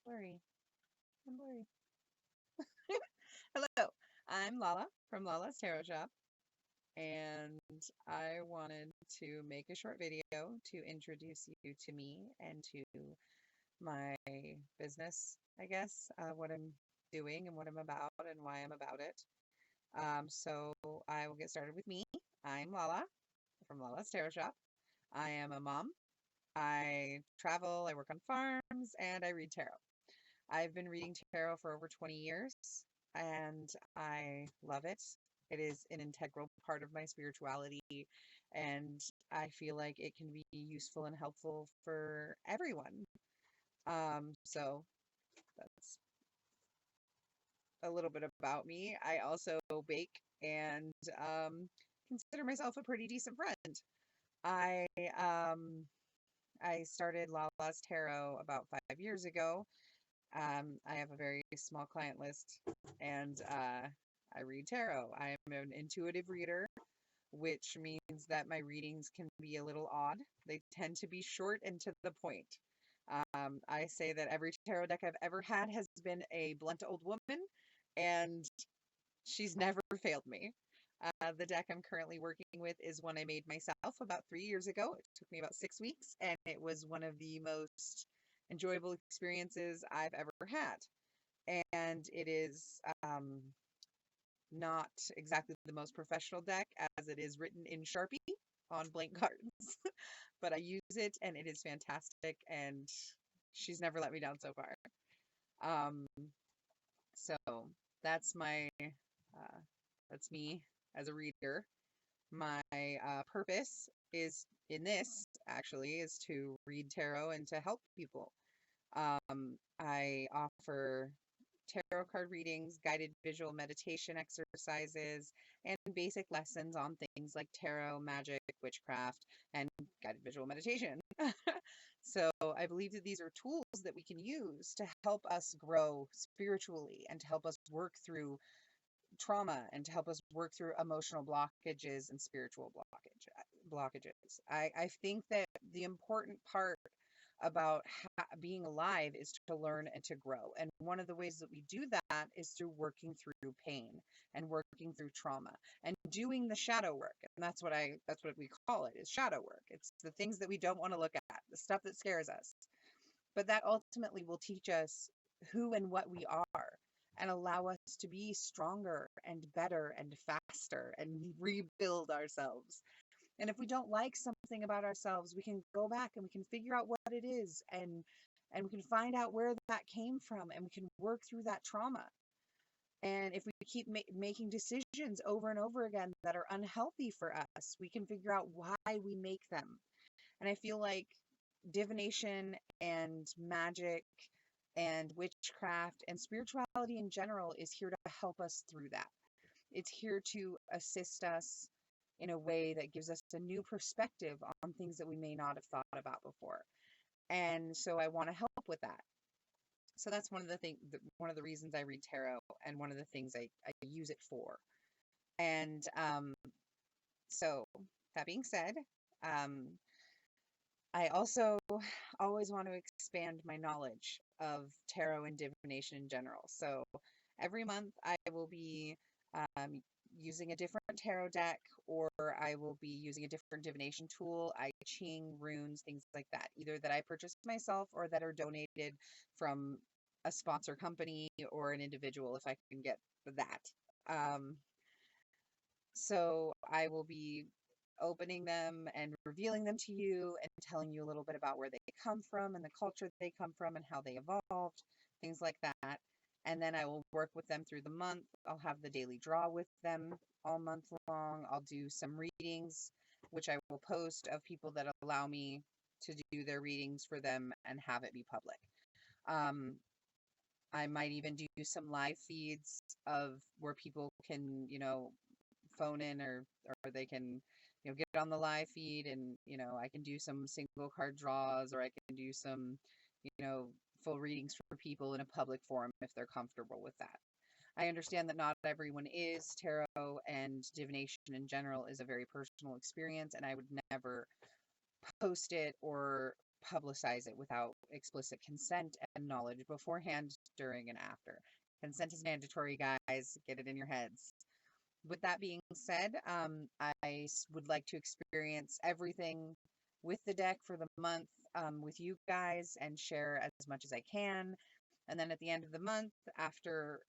Blurry. I'm blurry. Hello, I'm Lala from Lala's Tarot Shop, and I wanted to make a short video to introduce you to me and to my business, I guess, what I'm doing and what I'm about and why I'm about it. So I will get started with me. I'm Lala from Lala's Tarot Shop. I am a mom. I travel, I work on farms, and I read tarot. I've been reading tarot for over 20 years and I love it. It is an integral part of my spirituality, and I feel like it can be useful and helpful for everyone. So that's a little bit about me. I also bake and consider myself a pretty decent friend. I um, I started Lala's Tarot about 5 years ago. I have a very small client list and I read tarot. I am an intuitive reader, which means that my readings can be a little odd. They tend to be short and to the point. I say that every tarot deck I've ever had has been a blunt old woman, and she's never failed me. The deck I'm currently working with is one I made myself about 3 years ago. It took me about 6 weeks, and it was one of the most enjoyable experiences I've ever had. And it is not exactly the most professional deck as it is written in Sharpie on blank cards, but I use it and it is fantastic, and she's never let me down so far. Um, so that's my uh, that's me as a reader. My purpose is in this actually is to read tarot and to help people. I offer tarot card readings, guided visual meditation exercises, and basic lessons on things like tarot, magic, witchcraft, and guided visual meditation. So I believe that these are tools that we can use to help us grow spiritually and to help us work through trauma and to help us work through emotional blockages and spiritual blockages. I think that the important part about being alive is to learn and to grow. And one of the ways that we do that is through working through pain and working through trauma and doing the shadow work. And that's what we call it, is shadow work. It's the things that we don't want to look at, the stuff that scares us. But that ultimately will teach us who and what we are and allow us to be stronger and better and faster and rebuild ourselves. And if we don't like something about ourselves, we can go back and we can figure out what it is, and we can find out where that came from, and we can work through that trauma. And if we keep making decisions over and over again that are unhealthy for us, we can figure out why we make them. And I feel like divination and magic and witchcraft and spirituality in general is here to help us through that. It's here to assist us in a way that gives us a new perspective on things that we may not have thought about before. And so I want to help with that. So that's one of the reasons I read tarot, and one of the things I use it for. And so that being said, um, I also always want to expand my knowledge of tarot and divination in general. So every month I will be um, using a different tarot deck, or I will be using a different divination tool, I Ching, runes, things like that, either that I purchased myself or that are donated from a sponsor company or an individual if I can get that. Um, so I will be opening them and revealing them to you and telling you a little bit about where they come from and the culture they come from and how they evolved, things like that. And then I will work with them through the month. I'll have the daily draw with them all month long. I'll do some readings, which I will post, of people that allow me to do their readings for them and have it be public. Um, I might even do some live feeds of where people can, phone in, or they can, get on the live feed, and, I can do some single card draws, or I can do some, you know, full readings for people in a public forum if they're comfortable with that. I understand that not everyone is. Tarot and divination in general is a very personal experience, and I would never post it or publicize it without explicit consent and knowledge beforehand, during, and after. Consent is mandatory, guys. Get it in your heads. With that being said, would like to experience everything with the deck for the month, with you guys, and share as much as I can. And then at the end of the month, after,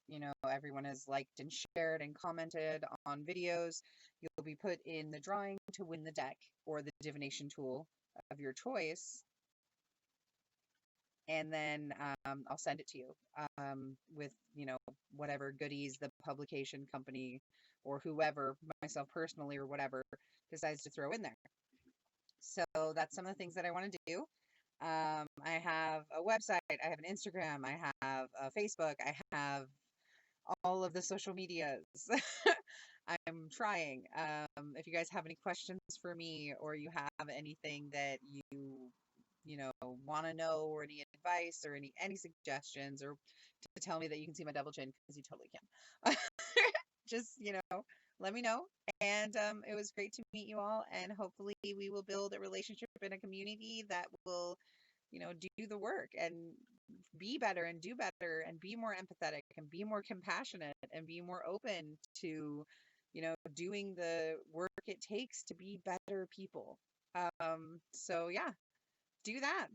everyone has liked and shared and commented on videos, you'll be put in the drawing to win the deck or the divination tool of your choice. And then I'll send it to you with, whatever goodies the publication company or whoever, myself personally or whatever, decides to throw in there. So that's some of the things that I want to do. I have a website, I have an Instagram, I have a Facebook, I have all of the social medias. I'm trying. If you guys have any questions for me, or you have anything that you want to know, or any advice, or any suggestions, or to tell me that you can see my double chin, because you totally can. Just, let me know. And it was great to meet you all, and hopefully we will build a relationship in a community that will, do the work and be better and do better and be more empathetic and be more compassionate and be more open to, doing the work it takes to be better people. So yeah, do that.